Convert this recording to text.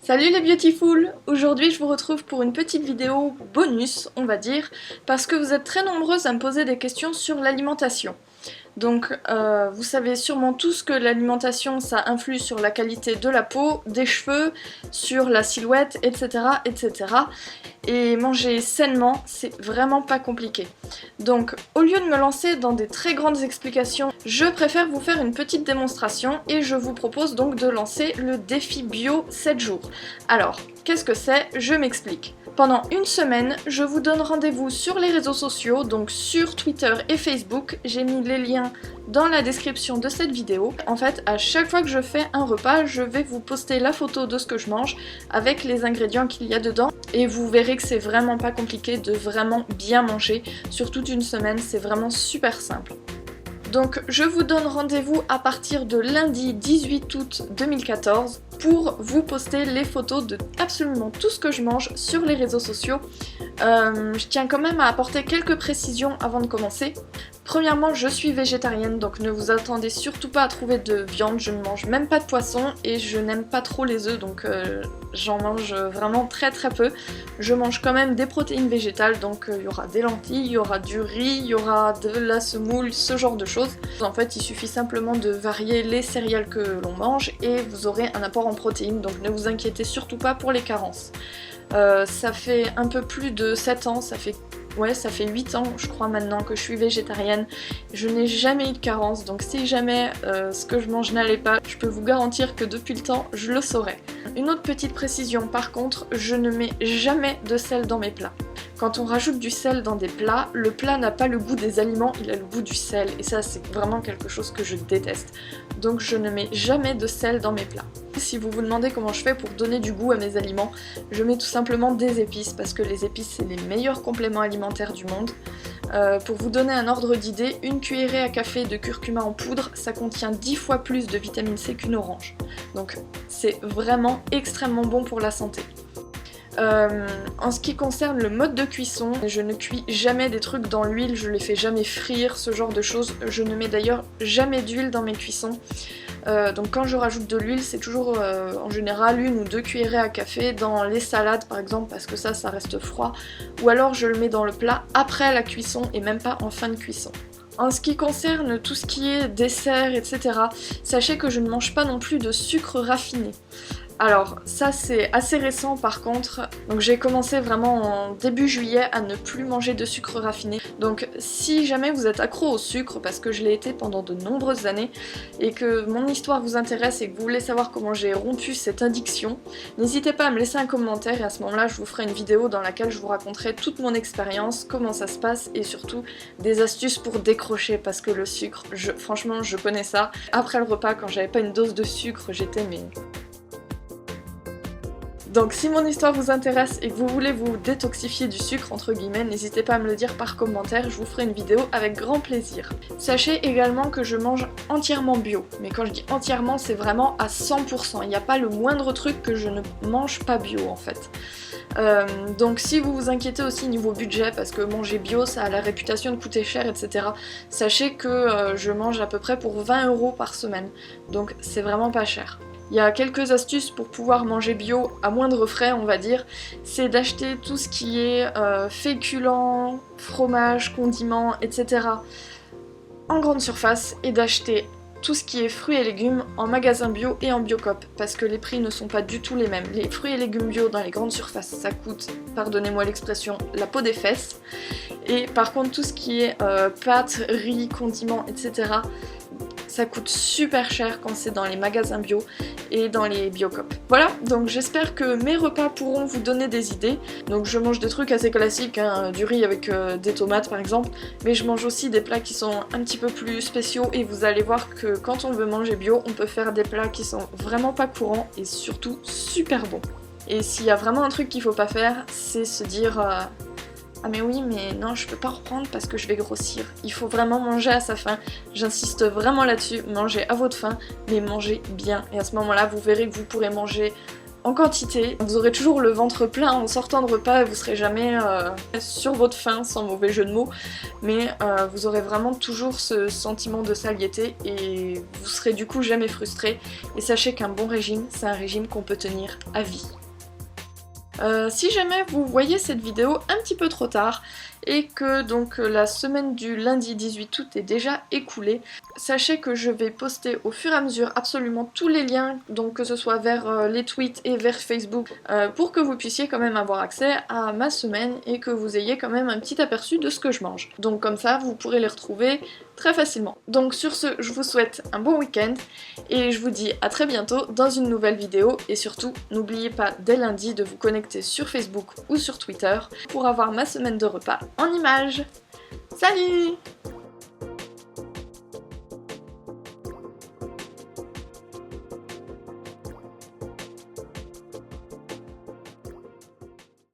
Salut les beautiful! Aujourd'hui je vous retrouve pour une petite vidéo bonus, on va dire, parce que vous êtes très nombreuses à me poser des questions sur l'alimentation. Donc vous savez sûrement tous que l'alimentation ça influe sur la qualité de la peau, des cheveux, sur la silhouette, etc. etc. Et manger sainement, c'est vraiment pas compliqué. Donc au lieu de me lancer dans des très grandes explications, je préfère vous faire une petite démonstration et je vous propose donc de lancer le défi bio 7 jours. Alors, qu'est-ce que c'est? Je m'explique. Pendant une semaine, je vous donne rendez-vous sur les réseaux sociaux, donc sur Twitter et Facebook. J'ai mis les liens dans la description de cette vidéo. En fait, à chaque fois que je fais un repas, je vais vous poster la photo de ce que je mange avec les ingrédients qu'il y a dedans. Et vous verrez que c'est vraiment pas compliqué de vraiment bien manger. Sur toute une semaine, c'est vraiment super simple. Donc je vous donne rendez-vous à partir de lundi 18 août 2014 pour vous poster les photos de absolument tout ce que je mange sur les réseaux sociaux. Je tiens quand même à apporter quelques précisions avant de commencer. Premièrement, je suis végétarienne, donc ne vous attendez surtout pas à trouver de viande, je ne mange même pas de poisson et je n'aime pas trop les œufs, donc j'en mange vraiment très peu. Je mange quand même des protéines végétales, donc il y aura des lentilles, il y aura du riz, il y aura de la semoule, ce genre de choses. En fait, il suffit simplement de varier les céréales que l'on mange et vous aurez un apport en protéines, donc ne vous inquiétez surtout pas pour les carences. Ça fait un peu plus de 7 ans, ça fait 8 ans je crois maintenant que je suis végétarienne. Je n'ai jamais eu de carence, donc si jamais ce que je mange n'allait pas, je peux vous garantir que depuis le temps je le saurais. Une autre petite précision par contre, je ne mets jamais de sel dans mes plats. Quand on rajoute du sel dans des plats, le plat n'a pas le goût des aliments, il a le goût du sel, et ça c'est vraiment quelque chose que je déteste. Donc je ne mets jamais de sel dans mes plats. Si vous vous demandez comment je fais pour donner du goût à mes aliments, je mets tout simplement des épices, parce que les épices c'est les meilleurs compléments alimentaires du monde. Pour vous donner un ordre d'idée, une cuillerée à café de curcuma en poudre, ça contient 10 fois plus de vitamine C qu'une orange. Donc c'est vraiment extrêmement bon pour la santé. En ce qui concerne le mode de cuisson, je ne cuis jamais des trucs dans l'huile, je les fais jamais frire, ce genre de choses. Je ne mets d'ailleurs jamais d'huile dans mes cuissons. Donc quand je rajoute de l'huile, c'est toujours en général 1 ou 2 cuillerées à café dans les salades par exemple, parce que ça reste froid. Ou alors je le mets dans le plat après la cuisson et même pas en fin de cuisson. En ce qui concerne tout ce qui est dessert, etc., sachez que je ne mange pas non plus de sucre raffiné. Alors ça c'est assez récent par contre, donc j'ai commencé vraiment en début juillet à ne plus manger de sucre raffiné. Donc si jamais vous êtes accro au sucre, parce que je l'ai été pendant de nombreuses années, et que mon histoire vous intéresse et que vous voulez savoir comment j'ai rompu cette addiction, n'hésitez pas à me laisser un commentaire et à ce moment-là je vous ferai une vidéo dans laquelle je vous raconterai toute mon expérience, comment ça se passe et surtout des astuces pour décrocher, parce que le sucre, franchement je connais ça. Après le repas quand j'avais pas une dose de sucre, j'étais mais... Donc si mon histoire vous intéresse et que vous voulez vous détoxifier du sucre entre guillemets, n'hésitez pas à me le dire par commentaire, je vous ferai une vidéo avec grand plaisir. Sachez également que je mange entièrement bio, mais quand je dis entièrement c'est vraiment à 100%, il n'y a pas le moindre truc que je ne mange pas bio en fait. Donc si vous vous inquiétez aussi niveau budget, parce que manger bio ça a la réputation de coûter cher etc, sachez que je mange à peu près pour 20 € par semaine, donc c'est vraiment pas cher. Il y a quelques astuces pour pouvoir manger bio à moindre frais on va dire, c'est d'acheter tout ce qui est féculents, fromage, condiments, etc. en grande surface et d'acheter tout ce qui est fruits et légumes en magasin bio et en Biocoop, parce que les prix ne sont pas du tout les mêmes. Les fruits et légumes bio dans les grandes surfaces ça coûte, pardonnez-moi l'expression, la peau des fesses, et par contre tout ce qui est pâtes, riz, condiments, etc. ça coûte super cher quand c'est dans les magasins bio et dans les Biocoop. Voilà, donc j'espère que mes repas pourront vous donner des idées. Donc je mange des trucs assez classiques, hein, du riz avec des tomates par exemple, mais je mange aussi des plats qui sont un petit peu plus spéciaux et vous allez voir que quand on veut manger bio, on peut faire des plats qui sont vraiment pas courants et surtout super bons. Et s'il y a vraiment un truc qu'il faut pas faire, c'est se dire... Ah mais oui, mais non, je peux pas reprendre parce que je vais grossir. Il faut vraiment manger à sa faim. J'insiste vraiment là-dessus, mangez à votre faim, mais mangez bien. Et à ce moment-là, vous verrez que vous pourrez manger en quantité. Vous aurez toujours le ventre plein en sortant de repas et vous serez jamais sur votre faim, sans mauvais jeu de mots, mais vous aurez vraiment toujours ce sentiment de satiété et vous serez du coup jamais frustré. Et sachez qu'un bon régime, c'est un régime qu'on peut tenir à vie. Si jamais vous voyez cette vidéo un petit peu trop tard et que donc la semaine du lundi 18 août est déjà écoulée, sachez que je vais poster au fur et à mesure absolument tous les liens, donc que ce soit vers les tweets et vers Facebook, pour que vous puissiez quand même avoir accès à ma semaine et que vous ayez quand même un petit aperçu de ce que je mange. Donc comme ça, vous pourrez les retrouver très facilement. Donc sur ce, je vous souhaite un bon week-end et je vous dis à très bientôt dans une nouvelle vidéo et surtout, n'oubliez pas dès lundi de vous connecter sur Facebook ou sur Twitter pour avoir ma semaine de repas en images. Salut!